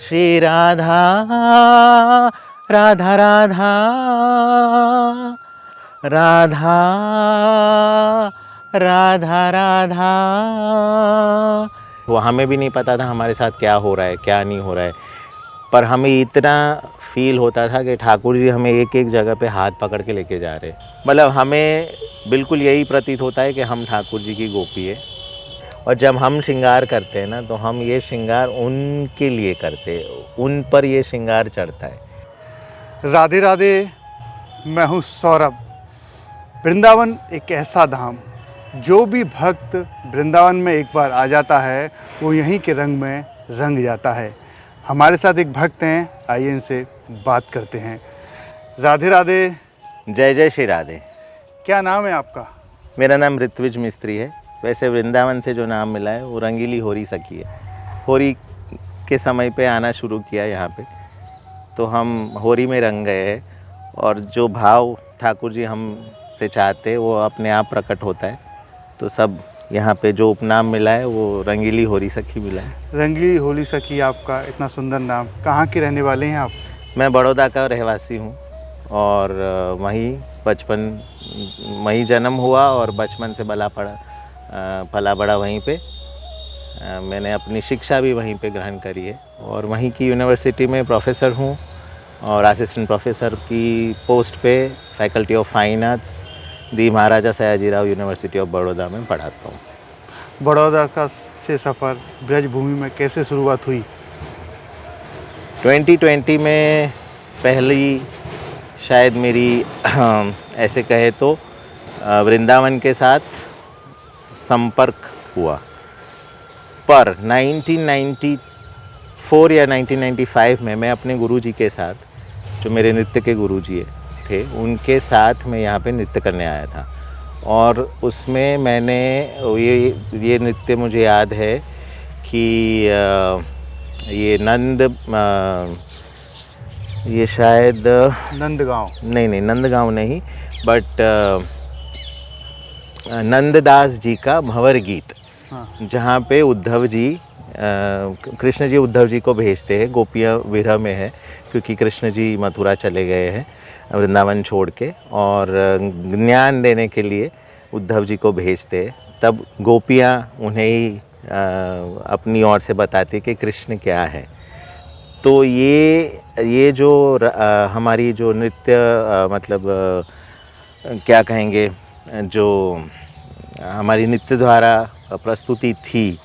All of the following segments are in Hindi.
श्री राधा राधा राधा राधा राधा राधा। वो हमें भी नहीं पता था हमारे साथ क्या हो रहा है क्या नहीं हो रहा है, पर हमें इतना फील होता था कि ठाकुर जी हमें एक एक जगह पे हाथ पकड़ के लेके जा रहे। मतलब हमें बिल्कुल यही प्रतीत होता है कि हम ठाकुर जी की गोपी है। और जब हम श्रृंगार करते हैं ना, तो हम ये श्रृंगार उनके लिए करते हैं, उन पर ये श्रृंगार चढ़ता है। राधे राधे। मैं हूँ सौरभ। वृंदावन एक ऐसा धाम, जो भी भक्त वृंदावन में एक बार आ जाता है वो यहीं के रंग में रंग जाता है। हमारे साथ एक भक्त हैं, आइए इनसे बात करते हैं। राधे राधे। जय जय श्री राधे। क्या नाम है आपका? मेरा नाम ऋत्विज मिस्त्री है। वैसे वृंदावन से जो नाम मिला है वो रंगीली होरी सखी है। होरी के समय पे आना शुरू किया यहाँ पे, तो हम होरी में रंग गए हैं। और जो भाव ठाकुर जी हम से चाहते वो अपने आप प्रकट होता है। तो सब यहाँ पे जो उपनाम मिला है वो रंगीली होरी सखी मिला है। रंगीली होली सखी, आपका इतना सुंदर नाम। कहाँ के रहने वाले हैं आप? मैं बड़ौदा का रहवासी हूँ और वहीं बचपन वहीं जन्म हुआ और बचपन से पला बड़ा वहीं पे। मैंने अपनी शिक्षा भी वहीं पे ग्रहण करी है और वहीं की यूनिवर्सिटी में प्रोफेसर हूँ और असिस्टेंट प्रोफेसर की पोस्ट पे faculty of fine arts the Maharaja Sayajirao university of Baroda में पढ़ाता हूँ। बड़ौदा का से सफ़र ब्रजभूमि में कैसे शुरुआत हुई? 2020 में पहली शायद मेरी ऐसे कहे तो वृंदावन के साथ संपर्क हुआ। पर 1994 या 1995 में मैं अपने गुरुजी के साथ, जो मेरे नृत्य के गुरुजी थे, उनके साथ मैं यहाँ पे नृत्य करने आया था। और उसमें मैंने ये नृत्य मुझे याद है कि ये ये शायद नंदगांव नहीं नंदगांव नहीं, बट नंददास जी का भंवर गीत। हाँ। जहाँ पे उद्धव जी कृष्ण जी उद्धव जी को भेजते हैं, गोपियाँ विरह में है क्योंकि कृष्ण जी मथुरा चले गए हैं वृंदावन छोड़ के, और ज्ञान देने के लिए उद्धव जी को भेजते हैं। तब गोपियाँ उन्हें ही अपनी ओर से बताती कि कृष्ण क्या है। तो ये जो हमारी जो नृत्य मतलब क्या कहेंगे, जो हमारी नृत्य द्वारा प्रस्तुति थी,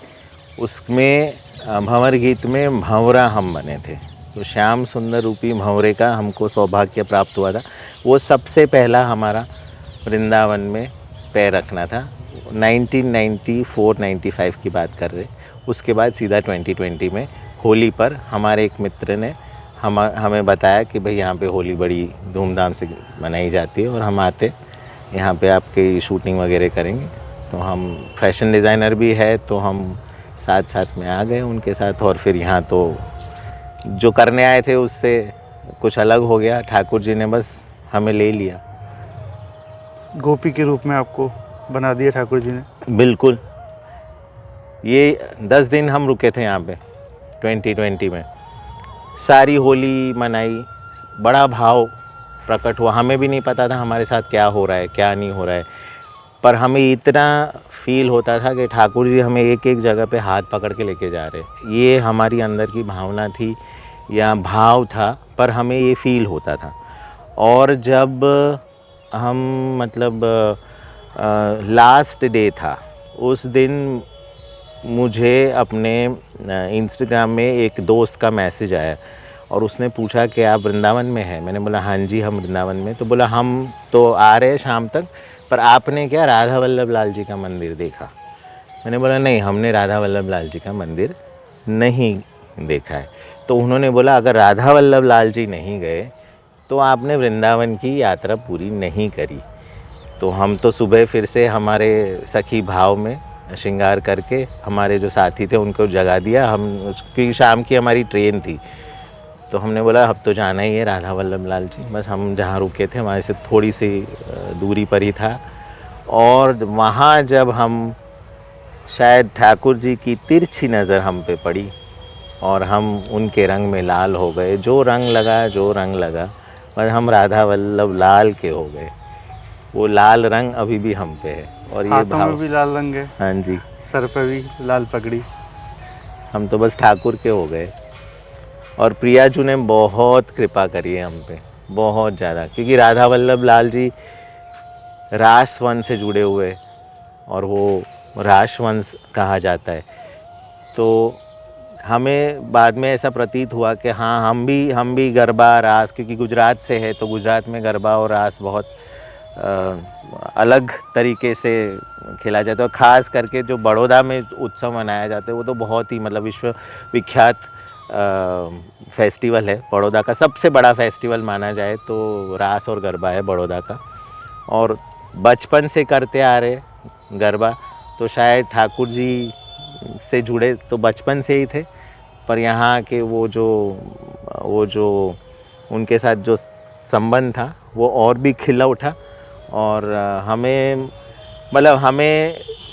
उसमें भंवर गीत में भंवरा हम बने थे। तो श्याम सुंदर रूपी भंवरे का हमको सौभाग्य प्राप्त हुआ था। वो सबसे पहला हमारा वृंदावन में पैर रखना था। 1994-95 की बात कर रहे। उसके बाद सीधा 2020 में होली पर हमारे एक मित्र ने हमें बताया कि भाई यहाँ पे होली बड़ी धूमधाम से मनाई जाती है और हम आते यहाँ पे आपकी शूटिंग वगैरह करेंगे। तो हम फैशन डिज़ाइनर भी है, तो हम साथ साथ में आ गए उनके साथ। और फिर यहाँ तो जो करने आए थे उससे कुछ अलग हो गया, ठाकुर जी ने बस हमें ले लिया। गोपी के रूप में आपको बना दिया ठाकुर जी ने। बिल्कुल। ये 10 दिन हम रुके थे यहाँ पे 2020 में। सारी होली मनाई, बड़ा भाव प्रकट हुआ। हमें भी नहीं पता था हमारे साथ क्या हो रहा है क्या नहीं हो रहा है, पर हमें इतना फील होता था कि ठाकुर जी हमें एक एक जगह पे हाथ पकड़ के लेके जा रहे। ये हमारी अंदर की भावना थी या भाव था, पर हमें ये फील होता था। और जब हम मतलब लास्ट डे था, उस दिन मुझे अपने इंस्टाग्राम में एक दोस्त का मैसेज आया और उसने पूछा कि आप वृंदावन में हैं। मैंने बोला हाँ जी हम वृंदावन में। तो बोला हम तो आ रहे हैं शाम तक, पर आपने क्या राधा वल्लभ लाल जी का मंदिर देखा? मैंने बोला नहीं, हमने राधा वल्लभ लाल जी का मंदिर नहीं देखा है। तो उन्होंने बोला अगर राधा वल्लभ लाल जी नहीं गए तो आपने वृंदावन की यात्रा पूरी नहीं करी। तो हम तो सुबह फिर से हमारे सखी भाव में श्रृंगार करके हमारे जो साथी थे उनको जगा दिया। हम उसकी शाम की हमारी ट्रेन थी, तो हमने बोला अब तो जाना ही है राधा वल्लभ लाल जी। बस हम जहाँ रुके थे वहाँ से थोड़ी सी दूरी पर ही था। और वहाँ जब हम शायद ठाकुर जी की तिरछी नज़र हम पे पड़ी और हम उनके रंग में लाल हो गए। जो रंग लगा पर हम राधा वल्लभ लाल के हो गए। वो लाल रंग अभी भी हम पे है। और ये हाथों में भाव, भी लाल रंग है, हाँ जी, सर पे भी लाल पगड़ी। हम तो बस ठाकुर के हो गए। और प्रियाजू ने बहुत कृपा करी है हम पे, बहुत ज़्यादा, क्योंकि राधा वल्लभ लाल जी रासवन से जुड़े हुए और वो रासवंश कहा जाता है। तो हमें बाद में ऐसा प्रतीत हुआ कि हाँ, हम भी गरबा रास, क्योंकि गुजरात से है तो गुजरात में गरबा और रास बहुत अलग तरीके से खेला जाता है। और ख़ास करके जो बड़ौदा में उत्सव मनाया जाता है वो तो बहुत ही मतलब विश्व विख्यात फेस्टिवल है। बड़ौदा का सबसे बड़ा फेस्टिवल माना जाए तो रास और गरबा है बड़ौदा का। और बचपन से करते आ रहे गरबा, तो शायद ठाकुर जी से जुड़े तो बचपन से ही थे, पर यहाँ के वो जो उनके साथ जो संबंध था वो और भी खिला उठा। और हमें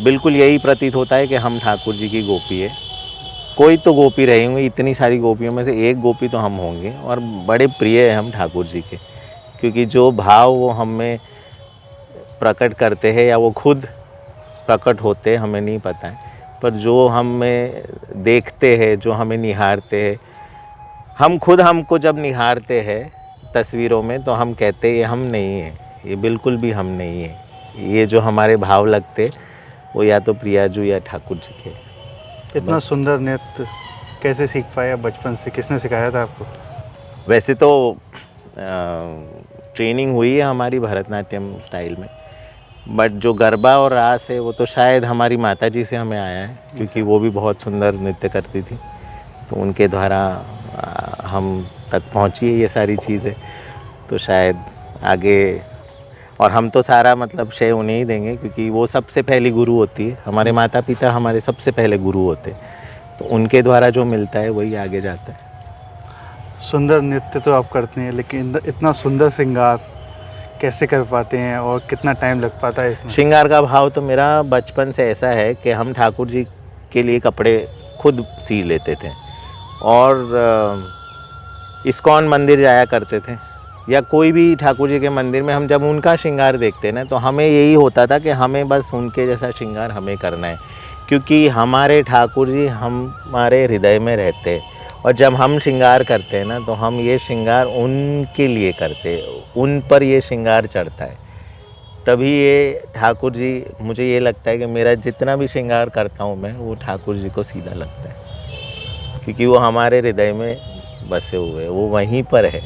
बिल्कुल यही प्रतीत होता है कि हम ठाकुर जी की गोपी है। कोई तो गोपी रही होंगी, इतनी सारी गोपियों में से एक गोपी तो हम होंगे। और बड़े प्रिय हैं हम ठाकुर जी के, क्योंकि जो भाव वो हमें प्रकट करते हैं या वो खुद प्रकट होते हैं हमें नहीं पता है, पर जो हमें देखते हैं, जो हमें निहारते हैं, हम खुद हमको जब निहारते हैं तस्वीरों में तो हम कहते हैं ये हम नहीं है, ये बिल्कुल भी हम नहीं है। ये जो हमारे भाव लगते वो या तो प्रियाजू या ठाकुर जी के। इतना सुंदर नृत्य कैसे सीख पाए आप बचपन से? किसने सिखाया था आपको? वैसे तो ट्रेनिंग हुई है हमारी भरतनाट्यम स्टाइल में, बट जो गरबा और रास है वो तो शायद हमारी माता जी से हमें आया है, क्योंकि वो भी बहुत सुंदर नृत्य करती थी। तो उनके द्वारा हम तक पहुंची है ये सारी चीज़ें। तो शायद आगे, और हम तो सारा मतलब श्रेय उन्हें ही देंगे, क्योंकि वो सबसे पहली गुरु होती है। हमारे माता पिता हमारे सबसे पहले गुरु होते हैं, तो उनके द्वारा जो मिलता है वही आगे जाता है। सुंदर नृत्य तो आप करते हैं, लेकिन इतना सुंदर श्रृंगार कैसे कर पाते हैं और कितना टाइम लग पाता है इसमें? श्रृंगार का भाव तो मेरा बचपन से ऐसा है कि हम ठाकुर जी के लिए कपड़े खुद सी लेते थे, और इस्कॉन मंदिर जाया करते थे, या कोई भी ठाकुर जी के मंदिर में हम जब उनका श्रृंगार देखते ना तो हमें यही होता था कि हमें बस उनके जैसा श्रृंगार हमें करना है, क्योंकि हमारे ठाकुर जी हमारे हृदय में रहते हैं। और जब हम श्रृंगार करते हैं ना तो हम ये श्रृंगार उनके लिए करते हैं, उन पर ये श्रृंगार चढ़ता है, तभी ये ठाकुर जी, मुझे ये लगता है कि मेरा जितना भी श्रृंगार करता हूँ मैं, वो ठाकुर जी को सीधा लगता है, क्योंकि वो हमारे हृदय में बसे हुए, वो वहीं पर है।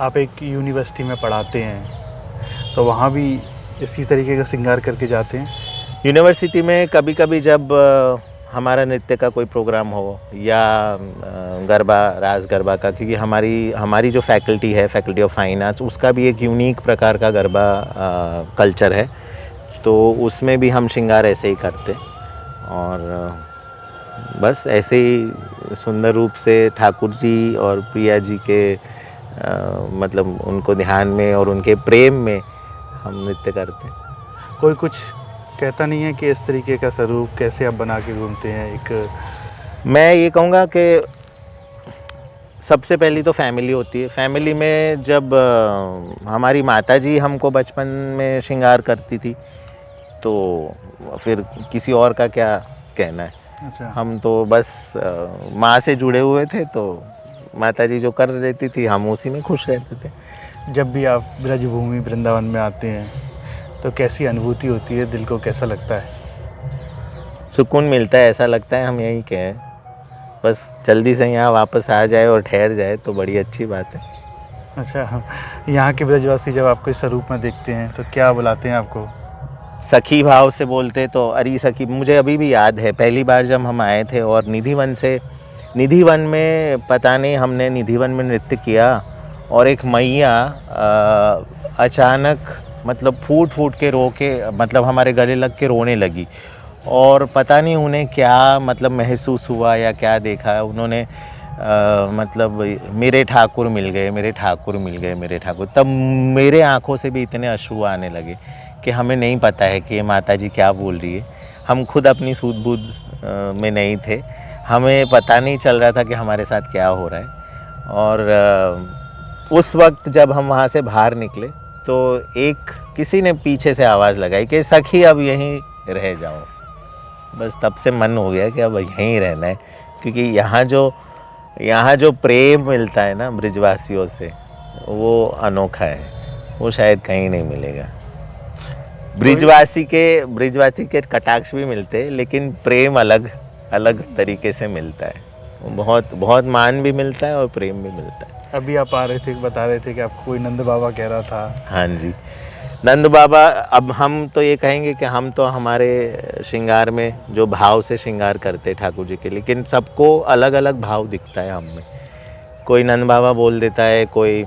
आप एक यूनिवर्सिटी में पढ़ाते हैं, तो वहाँ भी इसी तरीके का श्रृंगार करके जाते हैं? यूनिवर्सिटी में कभी कभी जब हमारा नृत्य का कोई प्रोग्राम हो, या गरबा रास गरबा का, क्योंकि हमारी जो फैकल्टी है, फैकल्टी ऑफ फाइन आर्ट्स, उसका भी एक यूनिक प्रकार का गरबा कल्चर है, तो उसमें भी हम श्रृंगार ऐसे ही करते। और बस ऐसे ही सुंदर रूप से ठाकुर जी और प्रिया जी के मतलब उनको ध्यान में और उनके प्रेम में हम नृत्य करते हैं। कोई कुछ कहता नहीं है कि इस तरीके का स्वरूप कैसे आप बना के घूमते हैं? एक मैं ये कहूँगा कि सबसे पहली तो फैमिली होती है। फैमिली में जब हमारी माता जी हमको बचपन में श्रृंगार करती थी, तो फिर किसी और का क्या कहना है। अच्छा, हम तो बस माँ से जुड़े हुए थे, तो माता जी जो कर देती थी हम उसी में खुश रहते थे। जब भी आप ब्रजभूमि वृंदावन में आते हैं तो कैसी अनुभूति होती है? दिल को कैसा लगता है? सुकून मिलता है, ऐसा लगता है हम यहीं के हैं, बस जल्दी से यहाँ वापस आ जाए और ठहर जाए तो बड़ी अच्छी बात है। अच्छा, यहाँ के ब्रजवासी जब आपको इस स्वरूप में देखते हैं तो क्या बुलाते हैं आपको? सखी भाव से बोलते तो अरी सखी। मुझे अभी भी याद है पहली बार जब हम आए थे और निधिवन में पता नहीं हमने निधिवन में नृत्य किया, और एक मैया अचानक मतलब फूट के रो के मतलब हमारे गले लग के रोने लगी, और पता नहीं उन्हें क्या मतलब महसूस हुआ या क्या देखा उन्होंने, मतलब मेरे ठाकुर मिल गए, मेरे ठाकुर मिल गए, मेरे ठाकुर। तब मेरे आंखों से भी इतने अश्रु आने लगे कि हमें नहीं पता है कि ये माता जी क्या बोल रही है। हम खुद अपनी सूझबूझ में नहीं थे, हमें पता नहीं चल रहा था कि हमारे साथ क्या हो रहा है। और उस वक्त जब हम वहाँ से बाहर निकले तो एक किसी ने पीछे से आवाज़ लगाई कि सखी अब यहीं रह जाओ। बस तब से मन हो गया कि अब यहीं रहना है, क्योंकि यहाँ जो प्रेम मिलता है ना ब्रिजवासियों से, वो अनोखा है, वो शायद कहीं नहीं मिलेगा। ब्रिजवासी के कटाक्ष भी मिलते हैं, लेकिन प्रेम अलग अलग तरीके से मिलता है। वो बहुत बहुत मान भी मिलता है और प्रेम भी मिलता है। अभी आप आ रहे थे, बता रहे थे कि आपको कोई नंद बाबा कह रहा था। हाँ जी, नंद बाबा। अब हम तो ये कहेंगे कि हम तो हमारे श्रृंगार में जो भाव से श्रृंगार करते ठाकुर जी के, लेकिन सबको अलग अलग भाव दिखता है हम में। कोई नंद बाबा बोल देता है, कोई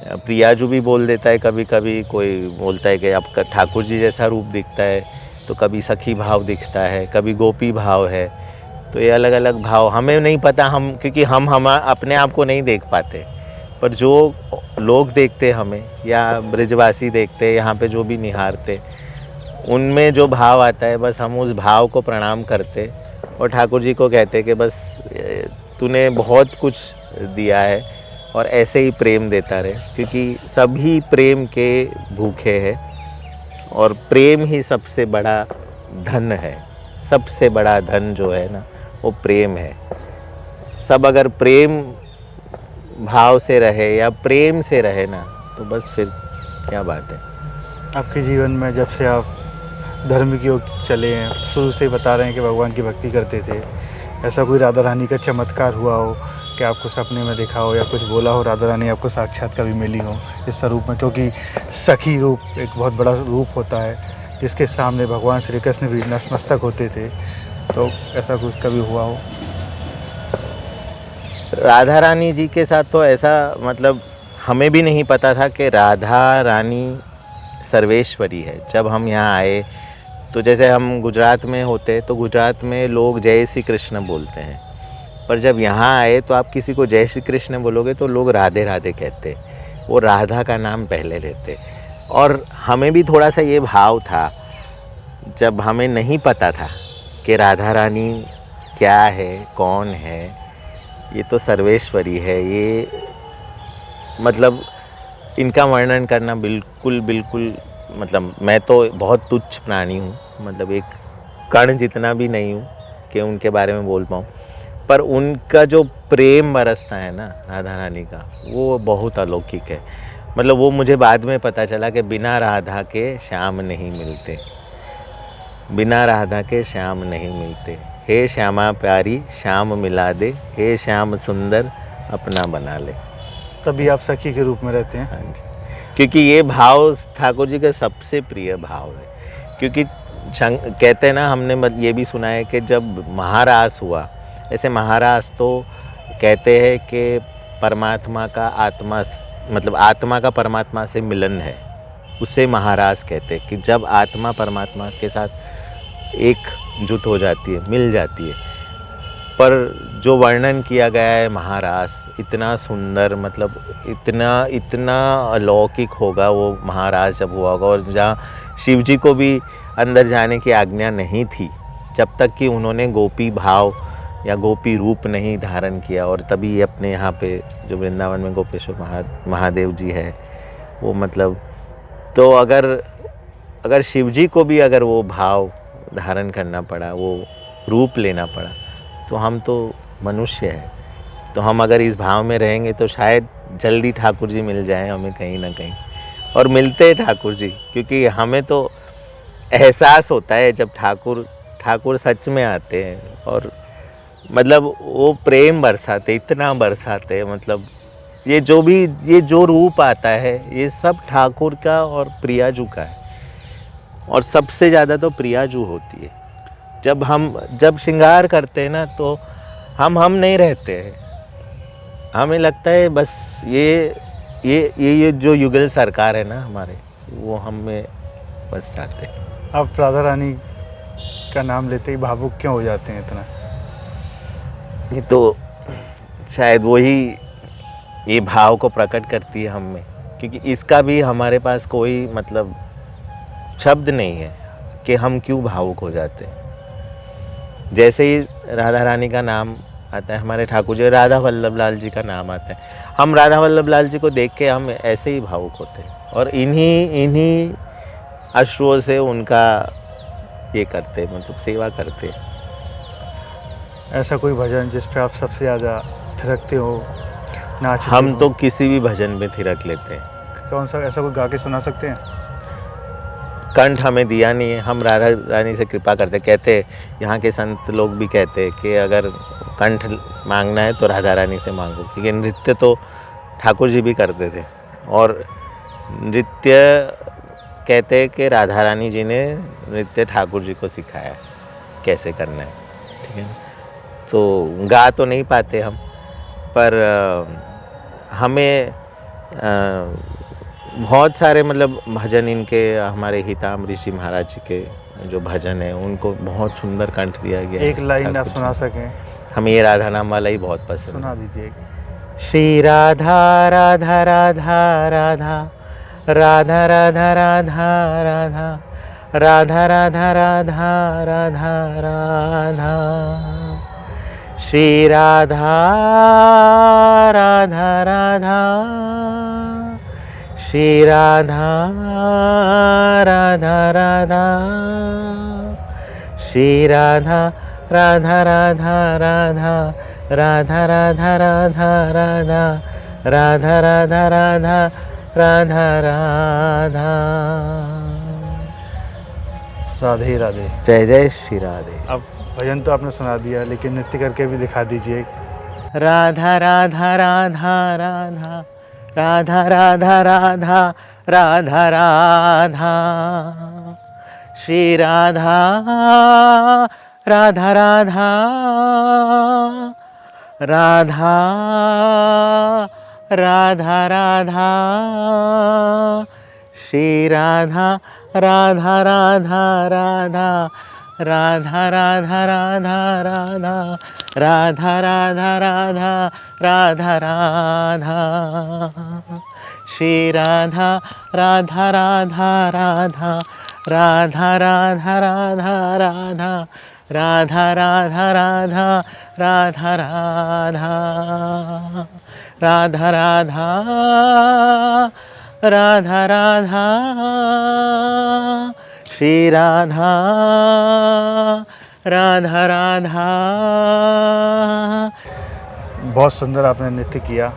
प्रियाजू भी बोल देता है कभी कभी, कोई बोलता है कि आपका ठाकुर जी जैसा रूप दिखता है, तो कभी सखी भाव दिखता है, कभी गोपी भाव है। तो ये अलग अलग भाव हमें नहीं पता, हम क्योंकि हम अपने आप को नहीं देख पाते, पर जो लोग देखते हमें या ब्रिजवासी देखते, यहाँ पे जो भी निहारते, उनमें जो भाव आता है बस हम उस भाव को प्रणाम करते और ठाकुर जी को कहते कि बस तूने बहुत कुछ दिया है और ऐसे ही प्रेम देता रहे, क्योंकि सभी प्रेम के भूखे हैं और प्रेम ही सबसे बड़ा धन है। सबसे बड़ा धन जो है ना वो प्रेम है। सब अगर प्रेम भाव से रहे या प्रेम से रहे ना, तो बस फिर क्या बात है। आपके जीवन में जब से आप धर्म की ओर चले हैं, शुरू से ही बता रहे हैं कि भगवान की भक्ति करते थे, ऐसा कोई राधा रानी का चमत्कार हुआ हो कि आपको सपने में देखा हो या कुछ बोला हो, राधा रानी आपको साक्षात कभी मिली हो इस स्वरूप में? क्योंकि सखी रूप एक बहुत बड़ा रूप होता है जिसके सामने भगवान श्री कृष्ण भी नतमस्तक होते थे, तो ऐसा कुछ कभी हुआ हो? राधा रानी जी के साथ तो ऐसा, मतलब हमें भी नहीं पता था कि राधा रानी सर्वेश्वरी है। जब हम यहाँ आए तो जैसे हम गुजरात में होते तो गुजरात में लोग जय श्री कृष्ण बोलते हैं, पर जब यहाँ आए तो आप किसी को जय श्री कृष्ण बोलोगे तो लोग राधे राधे कहते, वो राधा का नाम पहले लेते। और हमें भी थोड़ा सा ये भाव था, जब हमें नहीं पता था कि राधा रानी क्या है, कौन है, ये तो सर्वेश्वरी है, ये मतलब इनका वर्णन करना बिल्कुल बिल्कुल, मतलब मैं तो बहुत तुच्छ प्राणी हूँ, मतलब एक कण जितना भी नहीं हूँ कि उनके बारे में बोल पाऊँ। पर उनका जो प्रेम बरसता है ना राधा रानी का, वो बहुत अलौकिक है। मतलब वो मुझे बाद में पता चला कि बिना राधा के श्याम नहीं मिलते, बिना राधा के श्याम नहीं मिलते। हे श्यामा प्यारी श्याम मिला दे, हे श्याम सुंदर अपना बना ले। तभी आप सखी के रूप में रहते हैं। हाँ जी, क्योंकि ये भाव ठाकुर जी का सबसे प्रिय भाव है। क्योंकि कहते हैं ना, हमने ये भी सुना है कि जब महारास हुआ, ऐसे महारास तो कहते हैं कि परमात्मा का आत्मा, मतलब आत्मा का परमात्मा से मिलन है, उसे महारास कहते हैं। कि जब आत्मा परमात्मा के साथ एकजुट हो जाती है, मिल जाती है। पर जो वर्णन किया गया है महारास, इतना सुंदर, मतलब इतना अलौकिक होगा वो महारास जब हुआ होगा। और जहाँ शिव जी को भी अंदर जाने की आज्ञा नहीं थी जब तक कि उन्होंने गोपी भाव या गोपी रूप नहीं धारण किया। और तभी अपने यहाँ पे जो वृंदावन में गोपेश्वर महादेव जी है, वो मतलब, तो अगर शिव जी को भी अगर वो भाव धारण करना पड़ा, वो रूप लेना पड़ा, तो हम तो मनुष्य हैं। तो हम अगर इस भाव में रहेंगे तो शायद जल्दी ठाकुर जी मिल जाएं हमें कहीं ना कहीं। और मिलते हैं ठाकुर जी, क्योंकि हमें तो एहसास होता है जब ठाकुर सच में आते हैं, और मतलब वो प्रेम बरसाते, इतना बरसाते, मतलब ये जो रूप आता है ये सब ठाकुर का और प्रियाजू का है। और सबसे ज़्यादा तो प्रियाजू होती है। जब श्रृंगार करते हैं ना, तो हम नहीं रहते हैं, हमें लगता है बस ये जो युगल सरकार है ना हमारे, वो हमें बस चाहते हैं। आप राधा रानी का नाम लेते ही भावुक क्यों हो जाते हैं इतना? ये तो शायद वही ये भाव को प्रकट करती है हम में, क्योंकि इसका भी हमारे पास कोई मतलब शब्द नहीं है कि हम क्यों भावुक हो जाते हैं। जैसे ही राधा रानी का नाम आता है, हमारे ठाकुर जी राधा वल्लभ लाल जी का नाम आता है। हम राधा वल्लभ लाल जी को देख के हम ऐसे ही भावुक होते हैं और इन्हीं अश्रुओं से उनका ये करते, मतलब सेवा करते। ऐसा कोई भजन जिस पे आप सबसे ज़्यादा थिरकते हो, नाचते हम हो? तो किसी भी भजन में थिरक लेते हैं। कौन सा ऐसा कोई गा के सुना सकते हैं? कंठ हमें दिया नहीं है, हम राधा रानी से कृपा करते। कहते यहाँ के संत लोग भी कहते हैं कि अगर कंठ मांगना है तो राधा रानी से मांगो, क्योंकि नृत्य तो ठाकुर जी भी करते थे और नृत्य कहते हैं कि राधा रानी जी ने नृत्य ठाकुर जी को सिखाया कैसे करना है, ठीक है ना। तो गा तो नहीं पाते हम, पर हमें बहुत सारे मतलब भजन इनके, हमारे हिताम ऋषि महाराज जी के जो भजन है उनको बहुत सुंदर कंठ दिया गया है। एक लाइन आप ठाकुर जी। सुना सकें? हमें ये राधा नाम वाला ही बहुत पसंद सुना है। दीजिए। श्री राधा राधा राधा राधा राधा राधा राधा राधा राधा राधा राधा राधा श्री राधा राधा राधा श्री राधा राधा राधा श्री राधा राधा राधा राधा राधा राधा राधा राधा राधा राधा राधा राधा राधा। राधे राधे। जय जय श्री राधे। अब भजन तो आपने सुना दिया, लेकिन नृत्य करके भी दिखा दीजिए। राधा राधा राधा राधा राधा राधा राधा राधा राधा श्री राधा राधा राधा राधा राधा राधा श्री राधा राधा राधा राधा राधा राधा राधा राधा राधा राधा राधा राधा राधा श्री राधा राधा राधा राधा राधा राधा राधा राधा राधा राधा राधा राधा राधा राधा राधा राधा राधा श्री राधा राधा राधा। बहुत सुंदर आपने नृत्य किया।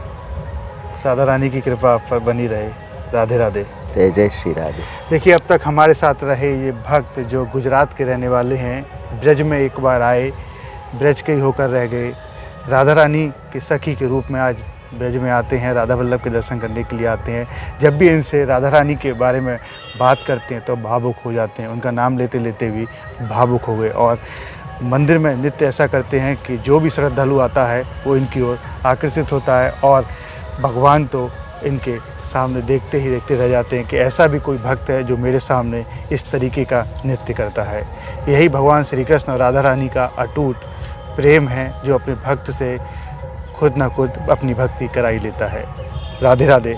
राधा रानी की कृपा आप पर बनी रहे। राधे राधे। जय जय श्री राधे। देखिए, अब तक हमारे साथ रहे ये भक्त जो गुजरात के रहने वाले हैं, ब्रज में एक बार आए, ब्रज के ही होकर रह गए, राधा रानी की सखी के रूप में आज ब्रज में आते हैं, राधा वल्लभ के दर्शन करने के लिए आते हैं। जब भी इनसे राधा रानी के बारे में बात करते हैं तो भावुक हो जाते हैं। उनका नाम लेते लेते भी भावुक हो गए और मंदिर में नृत्य ऐसा करते हैं कि जो भी श्रद्धालु आता है वो इनकी ओर आकर्षित होता है और भगवान तो इनके सामने देखते ही देखते रह जाते हैं कि ऐसा भी कोई भक्त है जो मेरे सामने इस तरीके का नृत्य करता है। यही भगवान श्री कृष्ण और राधा रानी का अटूट प्रेम है जो अपने भक्त से खुद न खुद अपनी भक्ति कराई लेता है। राधे राधे।